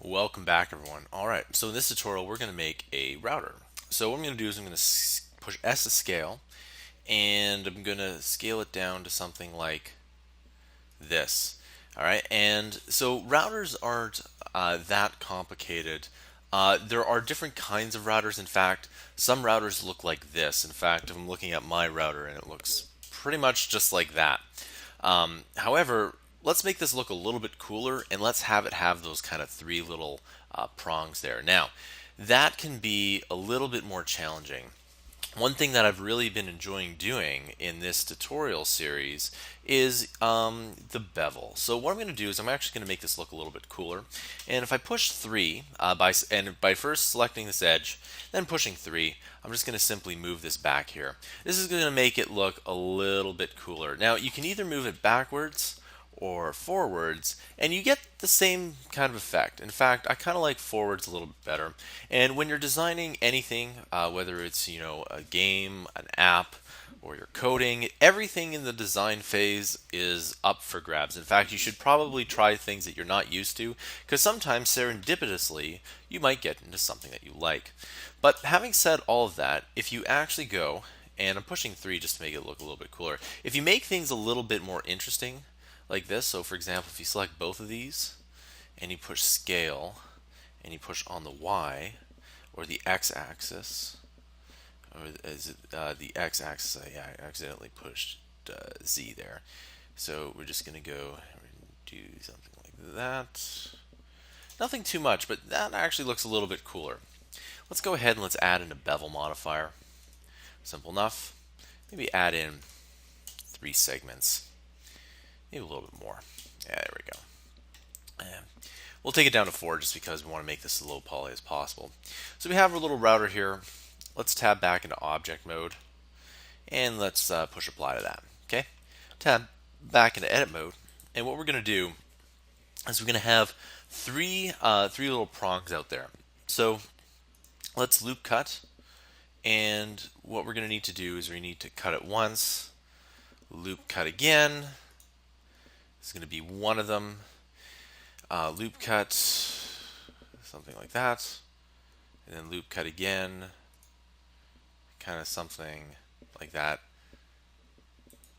Welcome back, everyone. All right, so in this tutorial, we're going to make a router. So what I'm going to do is I'm going to push S to scale, and I'm going to scale it down to something like this. All right, and so routers aren't that complicated. There are different kinds of routers. In fact, some routers look like this. In fact, if I'm looking at my router, and it looks pretty much just like that. However, let's make this look a little bit cooler, and let's have it have those kind of three little prongs there. Now, that can be a little bit more challenging. One thing that I've really been enjoying doing in this tutorial series is the bevel. So what I'm going to do is I'm actually going to make this look a little bit cooler. And if I push 3, by first selecting this edge, then pushing 3, I'm just going to simply move this back here. This is going to make it look a little bit cooler. Now you can either move it backwards or forwards, and you get the same kind of effect. In fact, I kind of like forwards a little bit better. And when you're designing anything, whether it's a game, an app, or you're coding, everything in the design phase is up for grabs. In fact, you should probably try things that you're not used to, because sometimes serendipitously you might get into something that you like. But having said all of that, if you actually go, and I'm pushing 3 just to make it look a little bit cooler, if you make things a little bit more interesting, like this. So for example, if you select both of these and you push scale and you push on the Y or the X axis, or is it the X axis? I accidentally pushed Z there. So we're just going to go and do something like that. Nothing too much, but that actually looks a little bit cooler. Let's go ahead and let's add in a bevel modifier. Simple enough. Maybe add in 3 segments. Maybe a little bit more. Yeah, there we go. And we'll take it down to 4 just because we want to make this as low poly as possible. So we have our little router here. Let's tab back into object mode and let's push apply to that. Okay, tab back into edit mode, and what we're going to do is we're going to have three little prongs out there. So let's loop cut, and what we're going to need to do is we need to cut it once, loop cut again. It's going to be one of them. Loop cut, something like that, and then loop cut again, kind of something like that.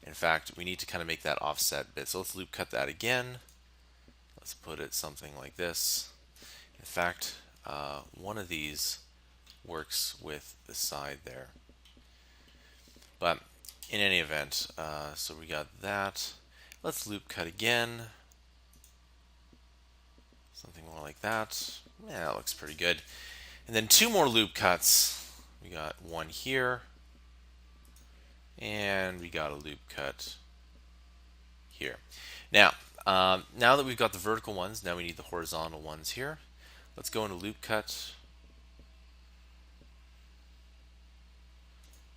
In fact, we need to kind of make that offset bit. So let's loop cut that again. Let's put it something like this. In fact, one of these works with the side there. But in any event, so we got that. Let's loop cut again. Something more like that. Yeah, that looks pretty good. And then 2 more loop cuts. We got one here. And we got a loop cut here. Now, now that we've got the vertical ones, now we need the horizontal ones here. Let's go into loop cut.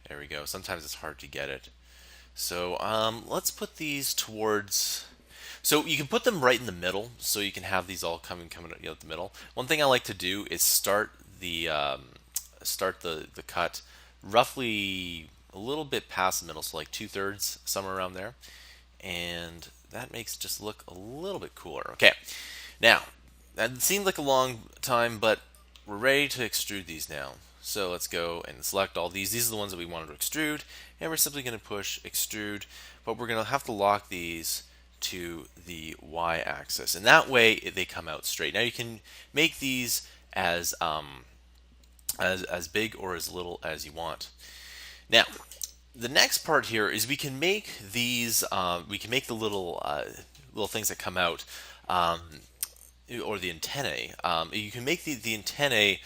There we go. Sometimes it's hard to get it. So let's put these towards. So you can put them right in the middle, so you can have these all coming out the middle. One thing I like to do is start the cut roughly a little bit past the middle, so like 2/3, somewhere around there, and that makes it just look a little bit cooler. Okay, now that seemed like a long time, but we're ready to extrude these now. So let's go and select all these. These are the ones that we wanted to extrude, and we're simply going to push extrude, but we're going to have to lock these to the y-axis, and that way they come out straight. Now you can make these as big or as little as you want. Now, the next part here is we can make these. We can make the little things that come out, or the antennae. You can make the antennae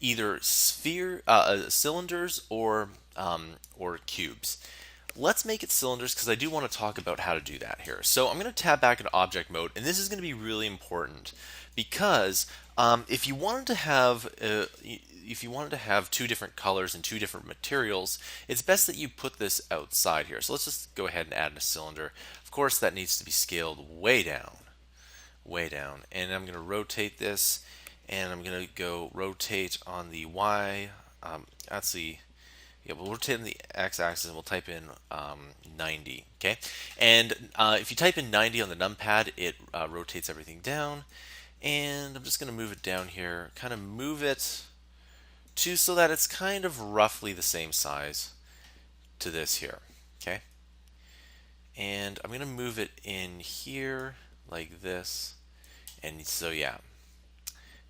either cylinders or cubes. Let's make it cylinders because I do want to talk about how to do that here. So I'm going to tab back into object mode, and this is going to be really important because if you wanted to have 2 different colors and 2 different materials, it's best that you put this outside here. So let's just go ahead and add in a cylinder. Of course, that needs to be scaled way down, and I'm going to rotate this, and I'm going to go rotate on the Y. Actually, yeah, we'll rotate on the x-axis and we'll type in 90. Okay, and if you type in 90 on the numpad, it rotates everything down. And I'm just going to move it down here, kind of move it to so that it's kind of roughly the same size to this here. Okay. And I'm going to move it in here like this. And so yeah,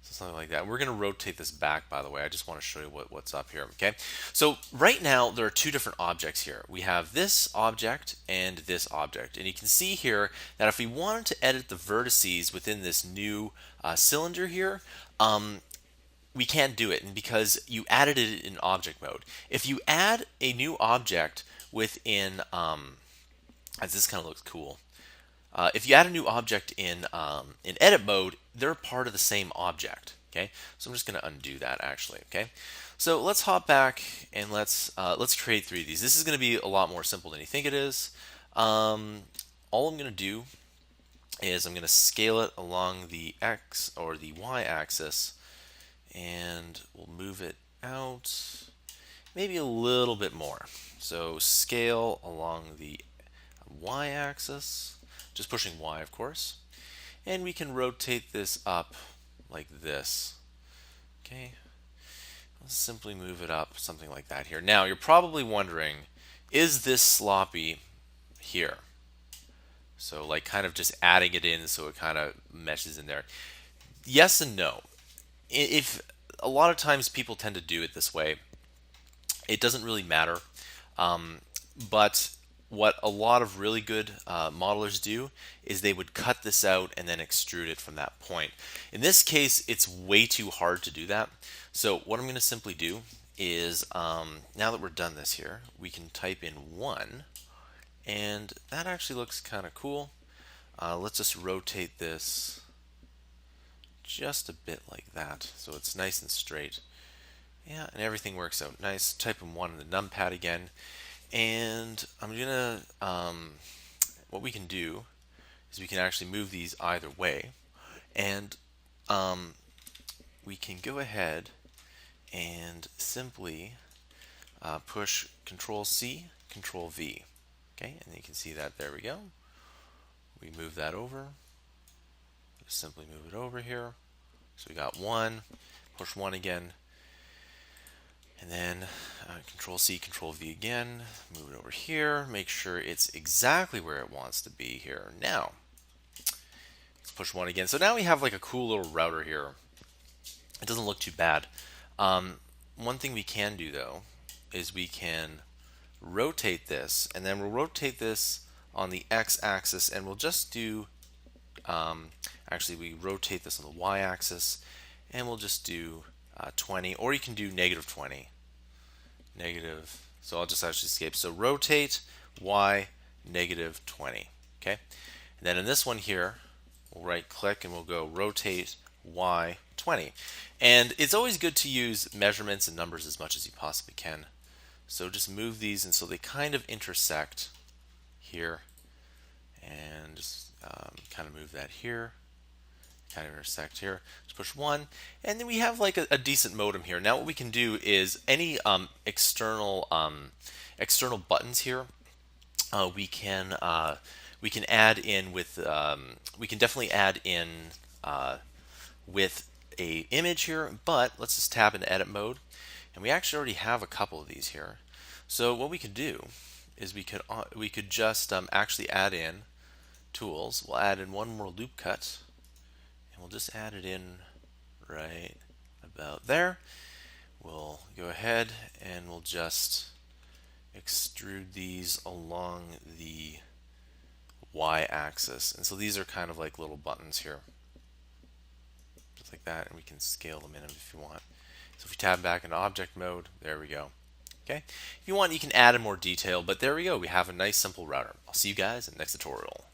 so something like that. We're going to rotate this back, by the way. I just want to show you what's up here. Okay. So right now there are two different objects here. We have this object and this object. And you can see here that if we wanted to edit the vertices within this new cylinder here, we can't do it, and because you added it in object mode. If you add a new object within, as this kind of looks cool. If you add a new object in edit mode, they're part of the same object. Okay, so I'm just going to undo that actually. Okay, so let's hop back and let's create three of these. This is going to be a lot more simple than you think it is. All I'm going to do is I'm going to scale it along the X or the Y axis, and we'll move it out maybe a little bit more. So scale along the Y axis, just pushing Y of course, and we can rotate this up like this. Okay, let's simply move it up something like that here. Now you're probably wondering, is this sloppy here? So like kind of just adding it in so it kind of meshes in there. Yes and no. If a lot of times people tend to do it this way, it doesn't really matter. But what a lot of really good modelers do is they would cut this out and then extrude it from that point. In this case, it's way too hard to do that. So what I'm going to simply do is, now that we're done this here, we can type in 1, and that actually looks kind of cool. Let's just rotate this just a bit like that so it's nice and straight. Yeah, and everything works out nice. Type in 1 in the numpad again, and I'm gonna what we can do is we can actually move these either way, and we can go ahead and simply push Control C, Control V. Okay, and you can see that there we go. We move that over. Just simply move it over here. So we got 1, push 1 again, and then Control C, Control V again, move it over here, make sure it's exactly where it wants to be here. Now, let's push 1 again. So now we have like a cool little router here. It doesn't look too bad. One thing we can do though is we can rotate this, and then we'll rotate this on the X axis, and we'll just do, actually we rotate this on the Y axis, and we'll just do 20, or you can do -20. Negative, so I'll just actually escape. So rotate Y -20. Okay, and then in this one here, we'll right click and we'll go rotate Y 20. And it's always good to use measurements and numbers as much as you possibly can. So just move these and so they kind of intersect here, and just kind of move that here, kind of intersect here. Just push 1, and then we have like a decent modem here. Now what we can do is any external buttons here, we can add in with we can definitely add in with a image here, but let's just tab into edit mode, and we actually already have a couple of these here. So what we could do is we could just actually add in tools. We'll add in one more loop cut, and we'll just add it in right about there. We'll go ahead and we'll just extrude these along the Y axis, and so these are kind of like little buttons here, just like that, and we can scale them in if you want. So if we tab back into object mode, there we go. Okay, if you want, you can add in more detail, but there we go. We have a nice simple router. I'll see you guys in the next tutorial.